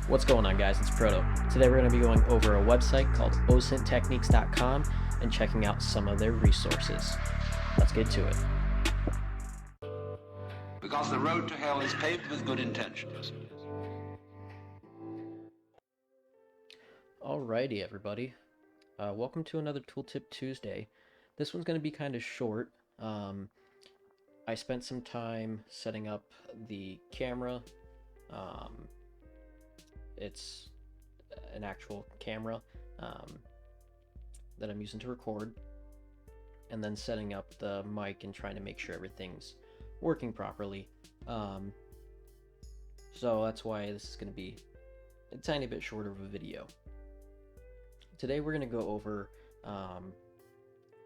What's going on, guys? It's Proto. Today we're going to be going over a website called ocenttechniques.com and checking out some of their resources. Let's get to it. Because the road to hell is paved with good intentions. Alrighty, everybody. Welcome to another Tooltip Tuesday. This one's going to be kind of short. I spent some time setting up the camera. It's an actual camera that I'm using to record, and then setting up the mic and trying to make sure everything's working properly. So that's why this is going to be a tiny bit shorter of a video. Today we're going to go over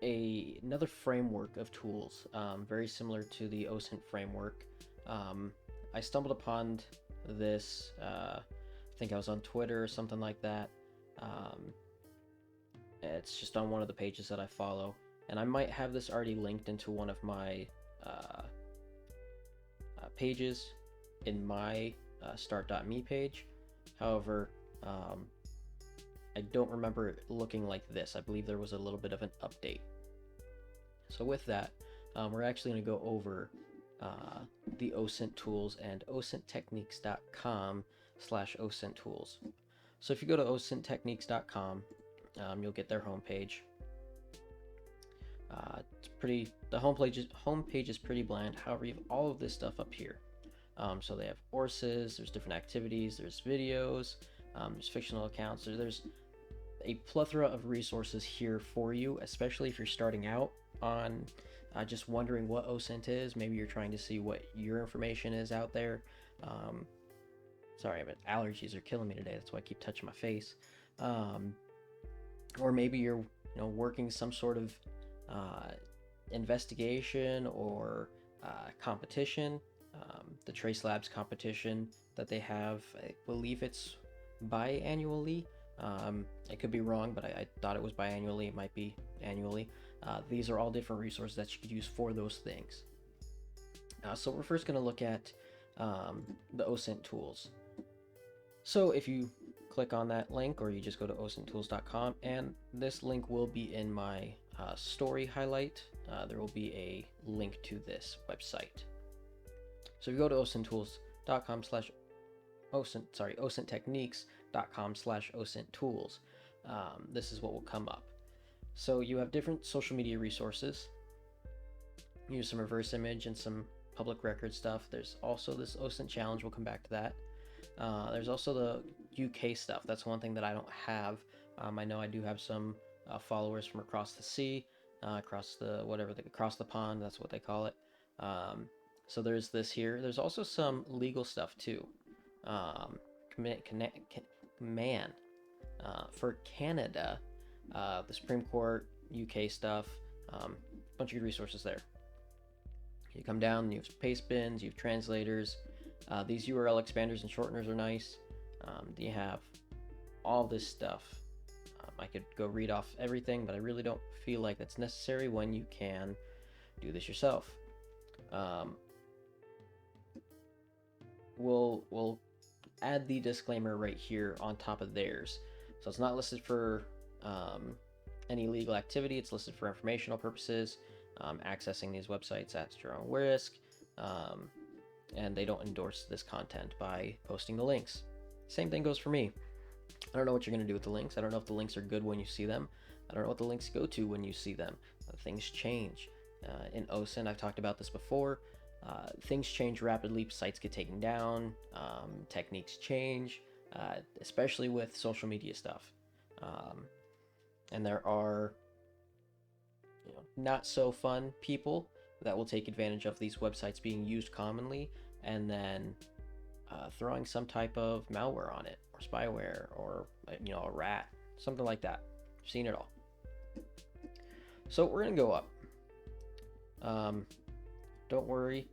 another framework of tools, very similar to the OSINT framework. I stumbled upon this, I think I was on Twitter or something like that. It's just on one of the pages that I follow, and I might have this already linked into one of my pages in my start.me page. However, I don't remember it looking like this. I believe there was a little bit of an update. So with that, we're actually going to go over the OSINT tools and ocenttechniques.com/OSINT tools. So if you go to ocenttechniques.com, you'll get their homepage. The homepage is pretty bland. However, you have all of this stuff up here. So they have courses, there's different activities, there's videos, there's fictional accounts. There's a plethora of resources here for you, especially if you're starting out on just wondering what OSINT is. Maybe you're trying to see what your information is out there. Sorry, but allergies are killing me today. That's why I keep touching my face. Or maybe you're working some sort of investigation or competition. The Trace Labs competition that they have, I believe it's biannually. I could be wrong, but I thought it was biannually. It might be annually. These are all different resources that you could use for those things. So we're first going to look at the OSINT tools. So if you click on that link, or you just go to ocenttools.com, and this link will be in my story highlight. There will be a link to this website. So if you go to ocenttechniques.com/OSINT tools, this is what will come up. So you have different social media resources. Use some reverse image and some public record stuff. There's also this OSINT challenge. We'll come back to that. There's also the UK stuff. That's one thing that I don't have. I know I do have some followers from across the sea, across the pond. That's what they call it. So there's this here. There's also some legal stuff too. For Canada, the Supreme Court, UK stuff, bunch of good resources there. You come down, you have paste bins, you have translators. These URL expanders and shorteners are nice. You have all this stuff. I could go read off everything, but I really don't feel like that's necessary when you can do this yourself. We'll add the disclaimer right here on top of theirs. So it's not listed for any legal activity. It's listed for informational purposes. Accessing these websites at your own risk. And they don't endorse this content by posting the links. Same thing goes for me. I don't know what you're going to do with the links. I don't know if the links are good when you see them. I don't know what the links go to when you see them. Things change. In OSINT, I've talked about this before. Things change rapidly. Sites get taken down. Techniques change, especially with social media stuff. And there are not so fun people that will take advantage of these websites being used commonly, and then throwing some type of malware on it, or spyware, or a rat, something like that. I've seen it all. So we're gonna go up. Don't worry,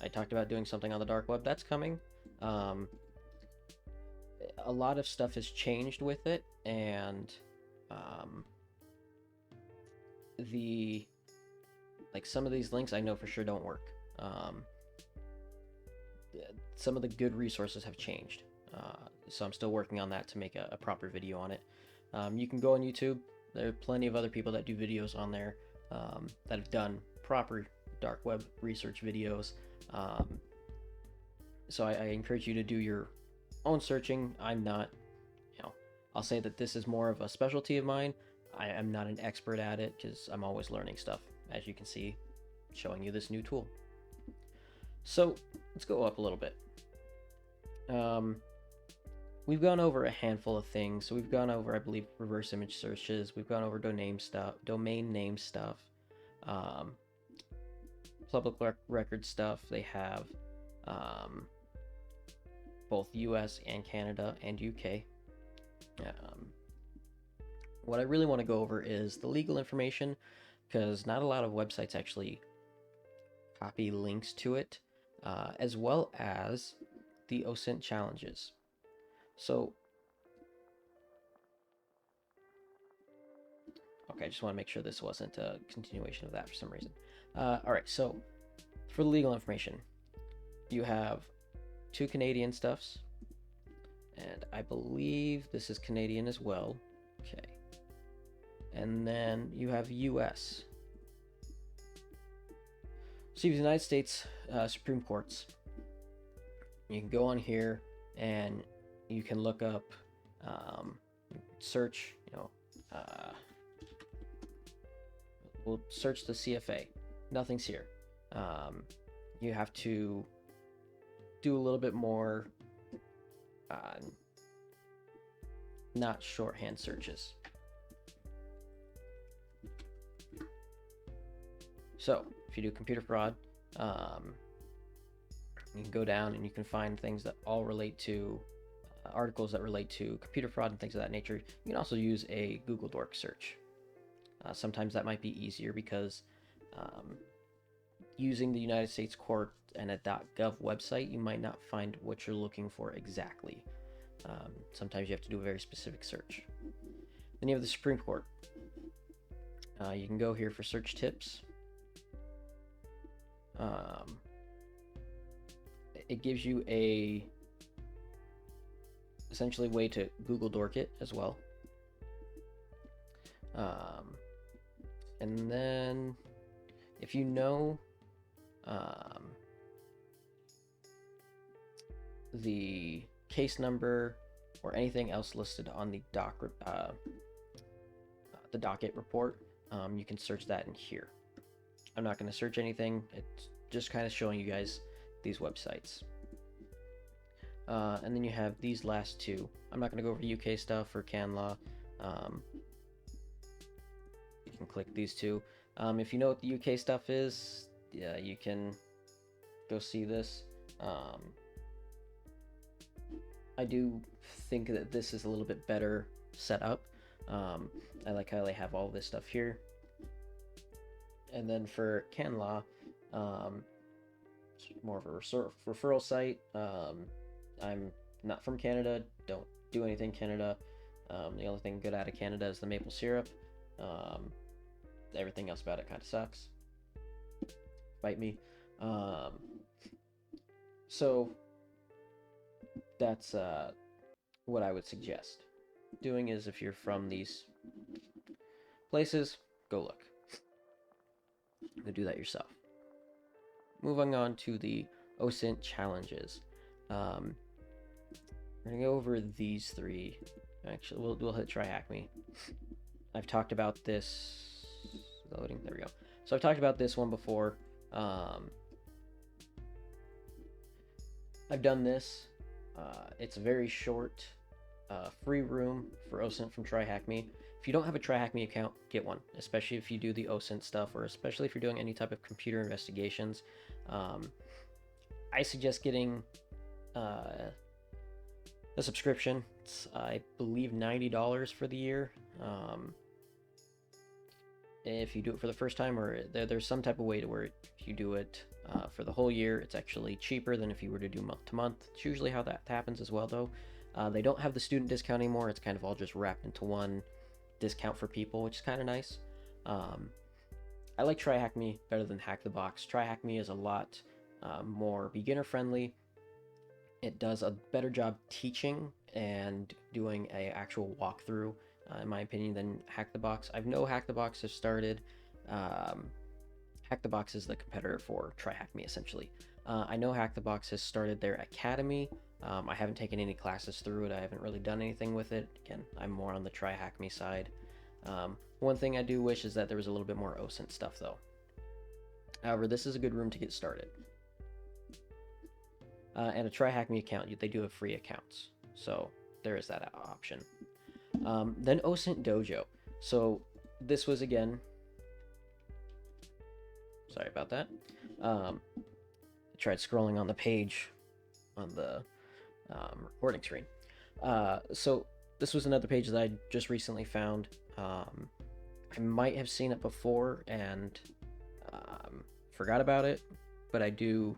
I talked about doing something on the dark web. That's coming. A lot of stuff has changed with it, and some of these links I know for sure don't work. Some of the good resources have changed. so I'm still working on that to make a proper video on it. You can go on YouTube. There are plenty of other people that do videos on there that have done proper dark web research videos. So I encourage you to do your own searching. I'm not, I'll say that this is more of a specialty of mine. I am not an expert at it because I'm always learning stuff, as you can see, showing you this new tool. So let's go up a little bit. We've gone over a handful of things. So we've gone over, I believe, reverse image searches. We've gone over domain name stuff, public record stuff. They have both US and Canada and UK. What I really want to go over is the legal information, because not a lot of websites actually copy links to it, as well as the OSINT challenges. So, okay, I just want to make sure this wasn't a continuation of that for some reason. All right, so for the legal information, you have 2 Canadian stuffs, and I believe this is Canadian as well. Okay. And then you have US. So you have the United States Supreme Courts. You can go on here and you can look up, search, we'll search the CFA. Nothing's here. You have to do a little bit more, not shorthand searches. So if you do computer fraud, you can go down and you can find things that all relate to articles that relate to computer fraud and things of that nature. You can also use a Google Dork search. Sometimes that might be easier because using the United States Court and a .gov website, you might not find what you're looking for exactly. Sometimes you have to do a very specific search. Then you have the Supreme Court. You can go here for search tips. It gives you a essentially way to Google Dork it as well. And then if you know the case number or anything else listed on the docket report, you can search that in here. I'm not going to search anything. It's just kind of showing you guys these websites. And then you have these last 2. I'm not going to go over UK stuff or can law. You can click these 2. If you know what the UK stuff is, yeah, you can go see this. I do think that this is a little bit better set up. I like how they have all this stuff here. And then for can law, it's more of a referral site. I'm not from Canada, don't do anything Canada. The only thing good out of Canada is the maple syrup. Everything else about it kind of sucks. Bite me. So that's what I would suggest doing is if you're from these places, go look. Go do that yourself. Moving on to the OSINT challenges. We're gonna go over these 3. Actually, we'll hit Try Hack Me. I've talked about this. Loading. There we go. So I've talked about this one before. I've done this. It's a very short, free room for OSINT from Try Hack Me. If you don't have a Try Hack Me account, get one, especially if you do the OSINT stuff, or especially if you're doing any type of computer investigations. I suggest getting a subscription. It's, I believe, $90 for the year. If you do it for the first time, or there's some type of way to where if you do it for the whole year, it's actually cheaper than if you were to do month to month. It's usually how that happens as well, though. They don't have the student discount anymore. It's kind of all just wrapped into one discount for people, which is kind of nice. I like Try Hack Me better than Hack the Box. Try Hack Me is a lot more beginner friendly. It does a better job teaching and doing a actual walkthrough, in my opinion, than Hack the Box. I know Hack the Box has started. Hack the Box is the competitor for Try Hack Me, essentially. I know Hack the Box has started their academy. I haven't taken any classes through it. I haven't really done anything with it. Again, I'm more on the Try Hack Me side. One thing I do wish is that there was a little bit more OSINT stuff, though. However, this is a good room to get started. And a Try Hack Me account, they do have free accounts, so there is that option. Then OSINT Dojo. So this was, again, sorry about that. I tried scrolling on the page on the recording screen. So this was another page that I just recently found. I might have seen it before and forgot about it, but I do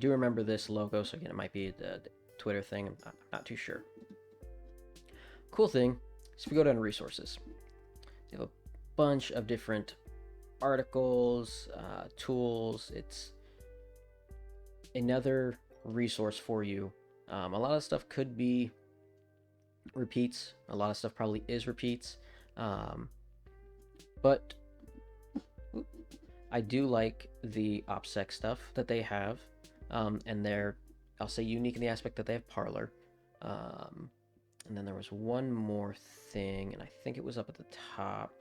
remember this logo. So again, it might be the Twitter thing. I'm not too sure. Cool thing is if you go down to resources, you have a bunch of different articles, tools. It's another resource for you. A lot of stuff could be repeats. A lot of stuff probably is repeats. But I do like the OPSEC stuff that they have. And they're, I'll say, unique in the aspect that they have Parlor. And then there was one more thing, and I think it was up at the top.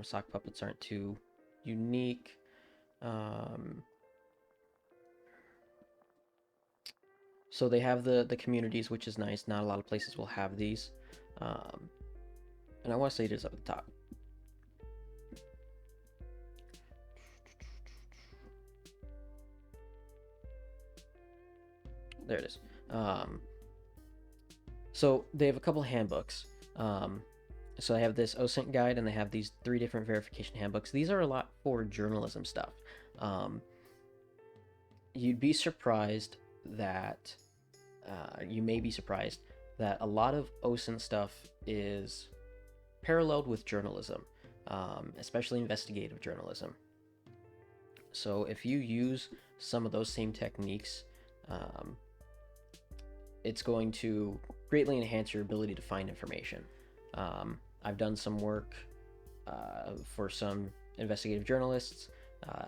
Sock puppets aren't too unique. So they have the communities, which is nice. Not a lot of places will have these. And I want to say it is up at the top. There it is. So they have a couple handbooks. So they have this OSINT guide, and they have these 3 different verification handbooks. These are a lot for journalism stuff. You'd be surprised that you may be surprised that a lot of OSINT stuff is paralleled with journalism, especially investigative journalism. So if you use some of those same techniques, it's going to greatly enhance your ability to find information. I've done some work for some investigative journalists.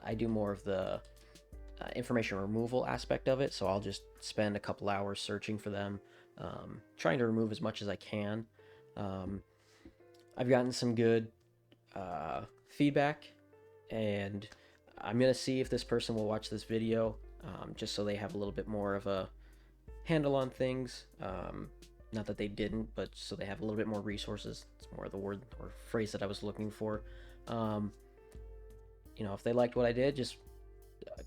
I do more of the information removal aspect of it, so I'll just spend a couple hours searching for them, trying to remove as much as I can. I've gotten some good feedback, and I'm going to see if this person will watch this video, just so they have a little bit more of a handle on things. Not that they didn't, but so they have a little bit more resources. It's more the word or phrase that I was looking for. If they liked what I did, just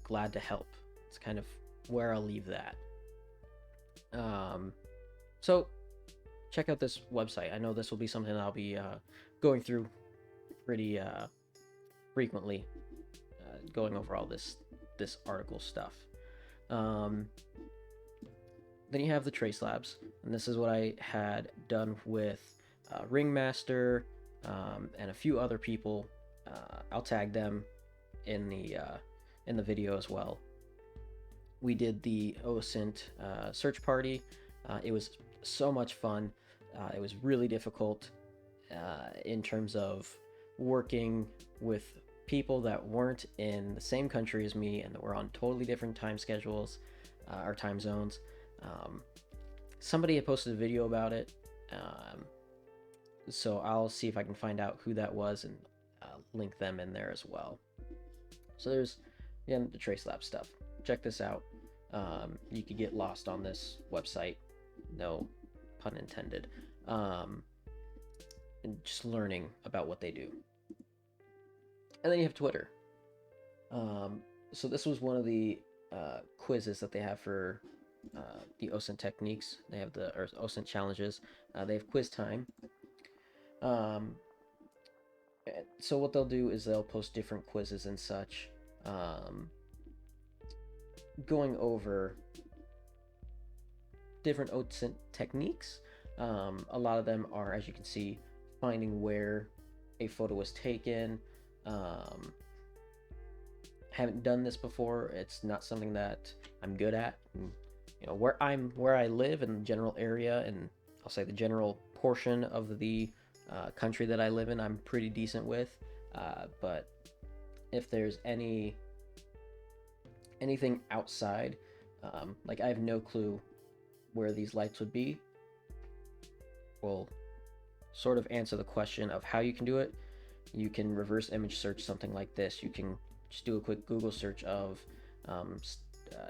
glad to help. It's kind of where I'll leave that. So check out this website. I know this will be something that I'll be going through pretty frequently, going over all this article stuff. Then you have the trace labs, and this is what I had done with Ringmaster and a few other people. I'll tag them in the video as well. We did the OSINT search party. It was so much fun. It was really difficult in terms of working with people that weren't in the same country as me and that were on totally different time schedules or time zones. Somebody had posted a video about it, so I'll see if I can find out who that was and link them in there as well. So there's, again, the Trace Lab stuff. Check this out. You could get lost on this website, no pun intended, and just learning about what they do. And then you have Twitter. So this was one of the quizzes that they have for the OSINT techniques. They have the OSINT challenges. They have quiz time. So what they'll do is they'll post different quizzes and such, going over different OSINT techniques. A lot of them are, as you can see, finding where a photo was taken. Haven't done this before. It's not something that I'm good at. where I live in the general area, and I'll say the general portion of the country that I live in, I'm pretty decent with. But if there's anything outside, like I have no clue where these lights would be, will sort of answer the question of how you can do it. You can reverse image search something like this. You can just do a quick Google search of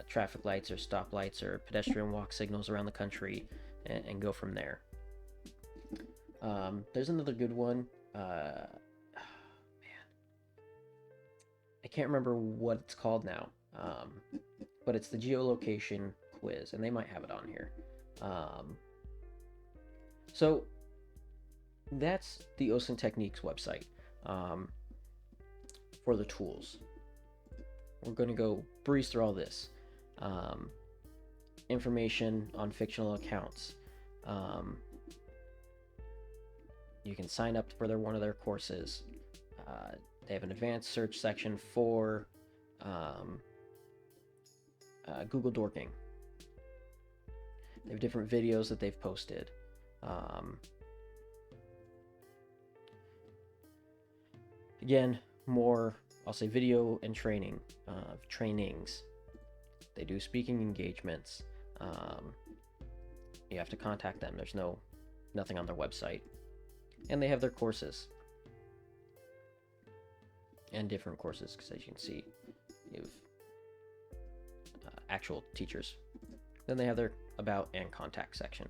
traffic lights or stoplights or pedestrian walk signals around the country, and go from there. There's another good one. Man, I can't remember what it's called now, but it's the geolocation quiz, and they might have it on here. So that's the OSINT Techniques website for the tools. We're going to go breeze through all this. Information on fictional accounts. You can sign up for one of their courses. They have an advanced search section for Google Dorking. They have different videos that they've posted. Again, more, I'll say, video and trainings. They do speaking engagements. You have to contact them. There's nothing on their website. And they have their courses. And different courses, because as you can see, you have actual teachers. Then they have their about and contact section.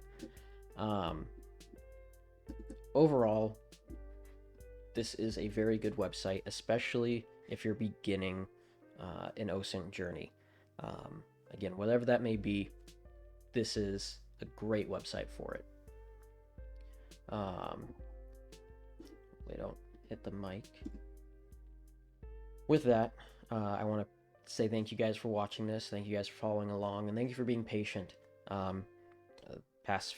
Overall, this is a very good website, especially if you're beginning an OSINT journey. Again, whatever that may be, this is a great website for it. They don't hit the mic. With that, I want to say thank you guys for watching this. Thank you guys for following along, and thank you for being patient. Past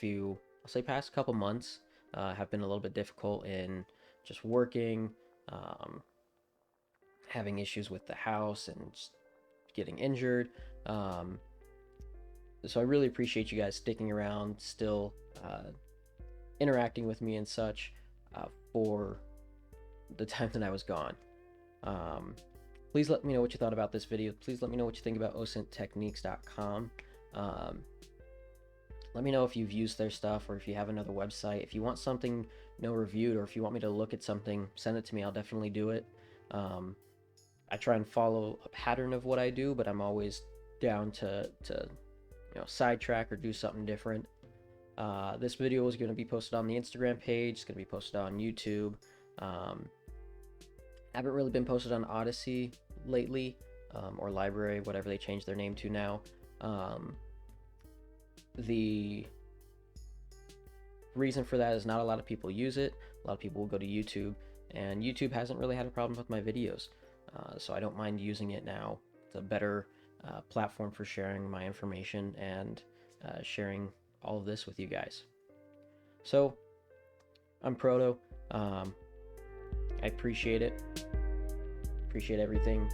couple months have been a little bit difficult in just working, having issues with the house, and just getting injured. So I really appreciate you guys sticking around, still interacting with me and such for the time that I was gone. Please let me know what you thought about this video. Please let me know what you think about OSINTtechniques.com. Let me know if you've used their stuff, or if you have another website. If you want something reviewed, or if you want me to look at something, send it to me. I'll definitely do it. I try and follow a pattern of what I do, but I'm always down to sidetrack or do something different. This video is going to be posted on the Instagram page. It's going to be posted on YouTube. Haven't really been posted on Odyssey lately, or Library, whatever they changed their name to now. The reason for that is not a lot of people use it. A lot of people will go to YouTube, and YouTube hasn't really had a problem with my videos, so I don't mind using it now. It's a better platform for sharing my information and sharing all of this with you guys. So I'm Proto. I appreciate it. Appreciate everything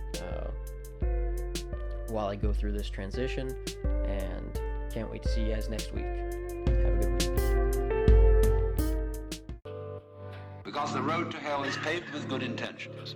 while I go through this transition, and can't wait to see you guys next week. Have a good week. Because the road to hell is paved with good intentions.